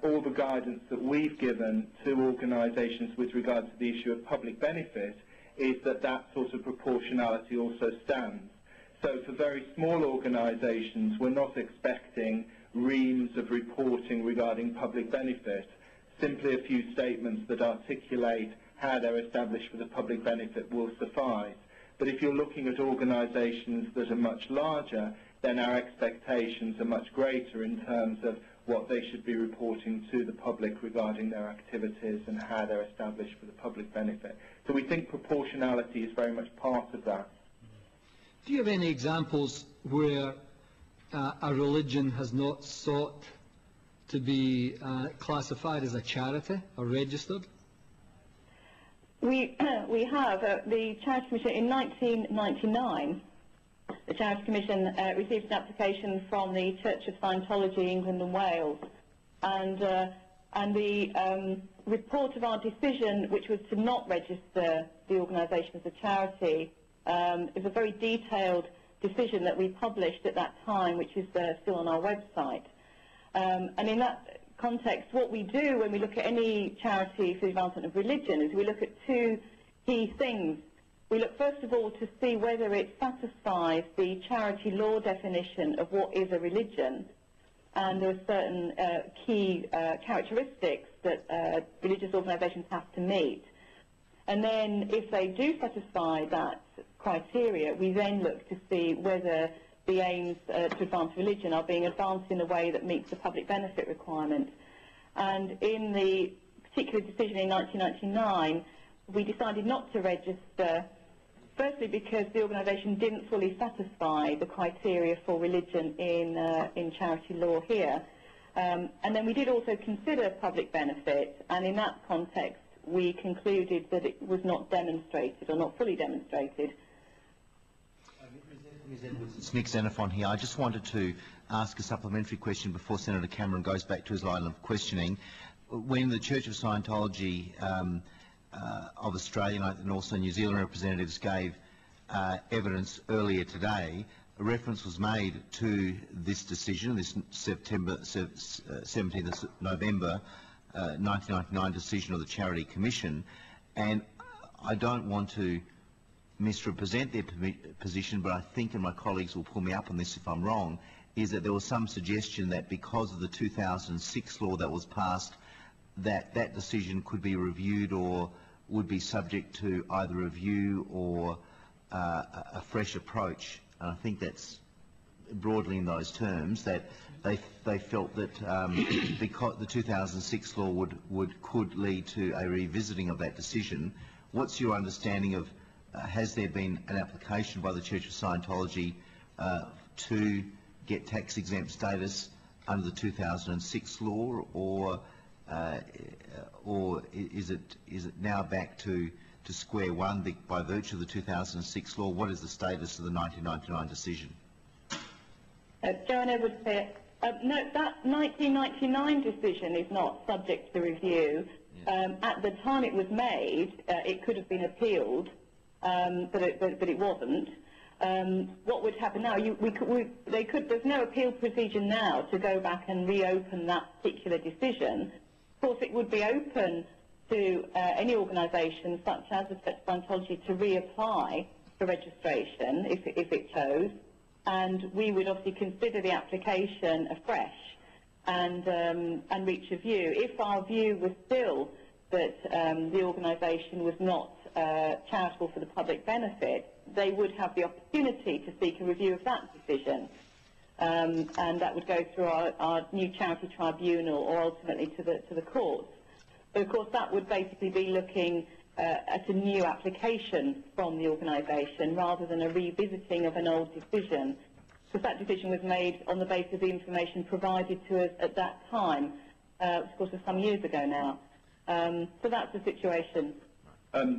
all the guidance that we've given to organisations with regard to the issue of public benefit is that that sort of proportionality also stands. So for very small organisations, we're not expecting reams of reporting regarding public benefit. Simply a few statements that articulate how they're established for the public benefit will suffice. But if you're looking at organisations that are much larger, then our expectations are much greater in terms of what they should be reporting to the public regarding their activities and how they're established for the public benefit. So we think proportionality is very much part of that. Do you have any examples where a religion has not sought to be classified as a charity or registered? We have. The Charities Commission in 1999, the Charities Commission received an application from the Church of Scientology, England and Wales, and the report of our decision, which was to not register the organisation as a charity, is a very detailed decision that we published at that time, which is still on our website. And in that context, what we do when we look at any charity for the advancement of religion is we look at two key things. We look first of all to see whether it satisfies the charity law definition of what is a religion, and there are certain key characteristics that religious organisations have to meet. And then if they do satisfy that criteria, we then look to see whether the aims to advance religion are being advanced in a way that meets the public benefit requirement. And in the particular decision in 1999, we decided not to register, firstly because the organisation didn't fully satisfy the criteria for religion in charity law here. And then we did also consider public benefit, and in that context we concluded that it was not demonstrated, or not fully demonstrated. Ms. Edwardes, it's Nick Xenophon here. I just wanted to ask a supplementary question before Senator Cameron goes back to his line of questioning. When the Church of Scientology of Australia and also New Zealand representatives gave evidence earlier today, a reference was made to this decision, this 17th of November 1999 decision of the Charities Commission, and I don't want to misrepresent their position, but I think, and my colleagues will pull me up on this if I'm wrong, is that there was some suggestion that because of the 2006 law that was passed, that that decision could be reviewed or would be subject to either review or a fresh approach. And I think that's broadly in those terms, that they felt that because the 2006 law could lead to a revisiting of that decision. What's your understanding of, has there been an application by the Church of Scientology to get tax-exempt status under the 2006 law, or is it now back to square one by virtue of the 2006 law? What is the status of the 1999 decision? Joanne Edwardes here. No, that 1999 decision is not subject to review. Yeah. At the time it was made, it could have been appealed, but it wasn't. What would happen now? There's no appeal procedure now to go back and reopen that particular decision. Of course, it would be open to any organisation such as the Church of Scientology to reapply for registration if it chose, and we would obviously consider the application afresh and reach a view. If our view was still that the organisation was not charitable for the public benefit, they would have the opportunity to seek a review of that decision, and that would go through our new charity tribunal or ultimately to the courts. But of course that would basically be looking at a new application from the organisation rather than a revisiting of an old decision, because that decision was made on the basis of the information provided to us at that time, which of course was some years ago now. So that's the situation.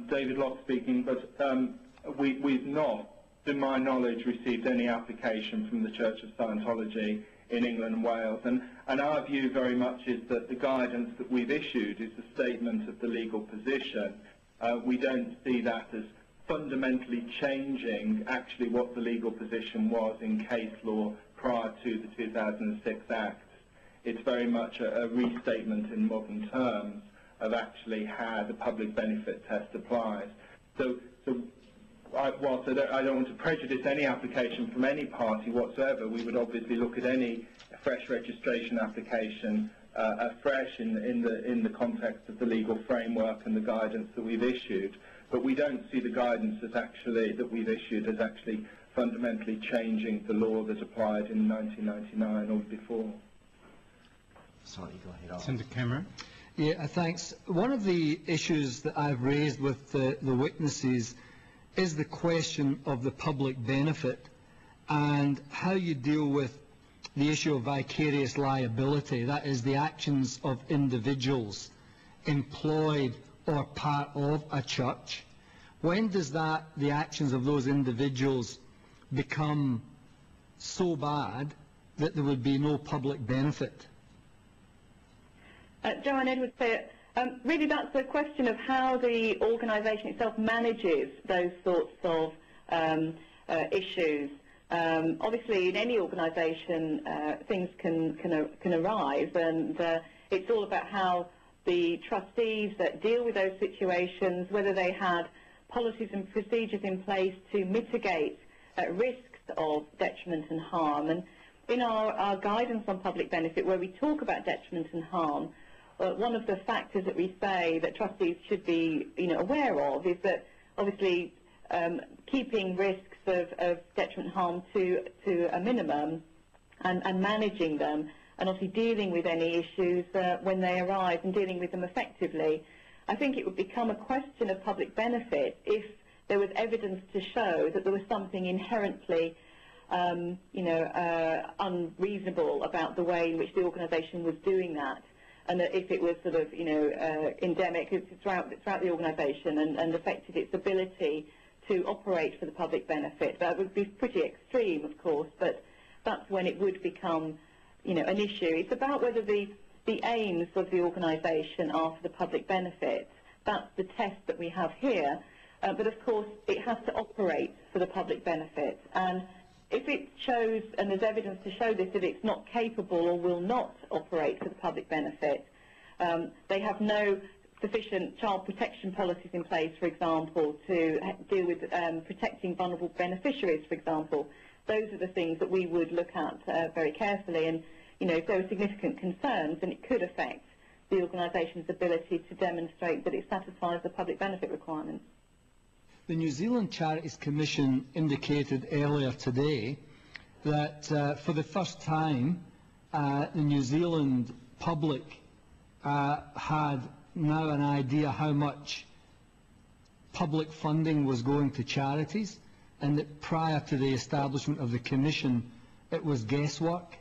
David Locke speaking, but we've not, to my knowledge, received any application from the Church of Scientology in England and Wales, and our view very much is that the guidance that we've issued is a statement of the legal position. We don't see that as fundamentally changing actually what the legal position was in case law prior to the 2006 Act. It's very much a restatement in modern terms of actually how the public benefit test applies. Whilst I don't want to prejudice any application from any party whatsoever, we would obviously look at any fresh registration application afresh in the context of the legal framework and the guidance that we've issued. But we don't see the guidance that we've issued as actually fundamentally changing the law that applied in 1999 or before. Sorry, go ahead. Senator Cameron. Yeah, thanks. One of the issues that I've raised with the witnesses is the question of the public benefit and how you deal with the issue of vicarious liability, that is the actions of individuals employed or part of a church. When does the actions of those individuals become so bad that there would be no public benefit? Joanne Edwardes here. Really, that's a question of how the organisation itself manages those sorts of issues. Obviously, in any organisation, things can arise, and it's all about how the trustees that deal with those situations, whether they had policies and procedures in place to mitigate risks of detriment and harm. And in our guidance on public benefit, where we talk about detriment and harm, one of the factors that we say that trustees should be aware of is that obviously keeping risks of detriment and harm to a minimum and managing them, and obviously dealing with any issues when they arise and dealing with them effectively. I think it would become a question of public benefit if there was evidence to show that there was something inherently unreasonable about the way in which the organisation was doing that, and that if it was sort of endemic throughout the organisation and affected its ability to operate for the public benefit. That would be pretty extreme, of course, but that's when it would become an issue. It's about whether the aims of the organisation are for the public benefit. That's the test that we have here. But of course, it has to operate for the public benefit. And if it shows, and there's evidence to show this, that it's not capable or will not operate for the public benefit, they have no sufficient child protection policies in place, for example, to deal with protecting vulnerable beneficiaries, for example. Those are the things that we would look at very carefully. And, if there are significant concerns, then it could affect the organisation's ability to demonstrate that it satisfies the public benefit requirements. The New Zealand Charities Commission indicated earlier today that for the first time the New Zealand public had now an idea how much public funding was going to charities, and that prior to the establishment of the Commission it was guesswork.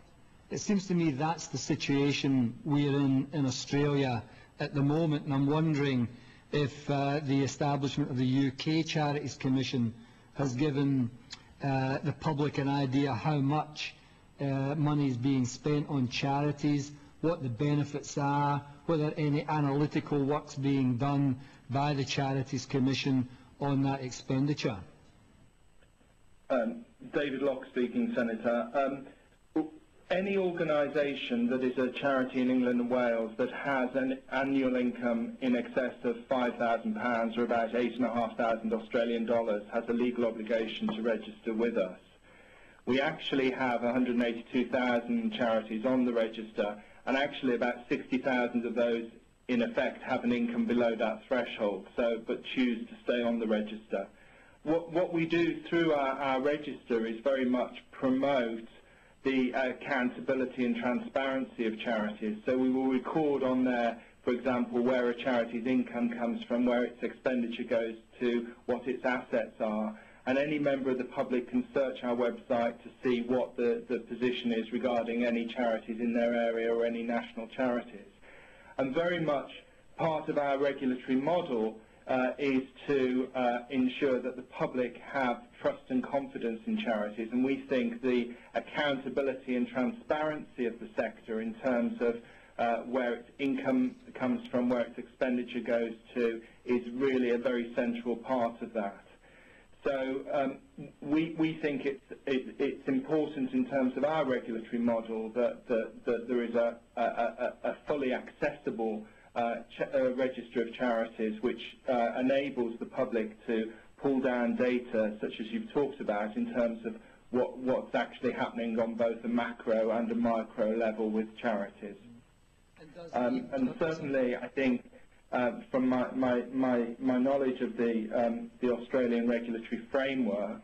It seems to me that's the situation we're in Australia at the moment, and I'm wondering if the establishment of the UK Charities Commission has given the public an idea how much money is being spent on charities, what the benefits are, whether any analytical work's being done by the Charities Commission on that expenditure. David Locke speaking, Senator. Any organisation that is a charity in England and Wales that has an annual income in excess of £5,000 or about $8,500 Australian dollars has a legal obligation to register with us. We actually have 182,000 charities on the register, and actually about 60,000 of those in effect have an income below that threshold, but choose to stay on the register. What we do through our register is very much promote the accountability and transparency of charities. So we will record on there, for example, where a charity's income comes from, where its expenditure goes to, what its assets are, and any member of the public can search our website to see what the position is regarding any charities in their area or any national charities. And very much part of our regulatory model is to ensure that the public have trust and confidence in charities, and we think the accountability and transparency of the sector in terms of where its income comes from, where its expenditure goes to, is really a very central part of that. So we think it's important in terms of our regulatory model that there is a fully accessible register of charities which enables the public to pull down data such as you've talked about in terms of what's actually happening on both a macro and a micro level with charities. And certainly, I think, from my knowledge of the Australian regulatory framework,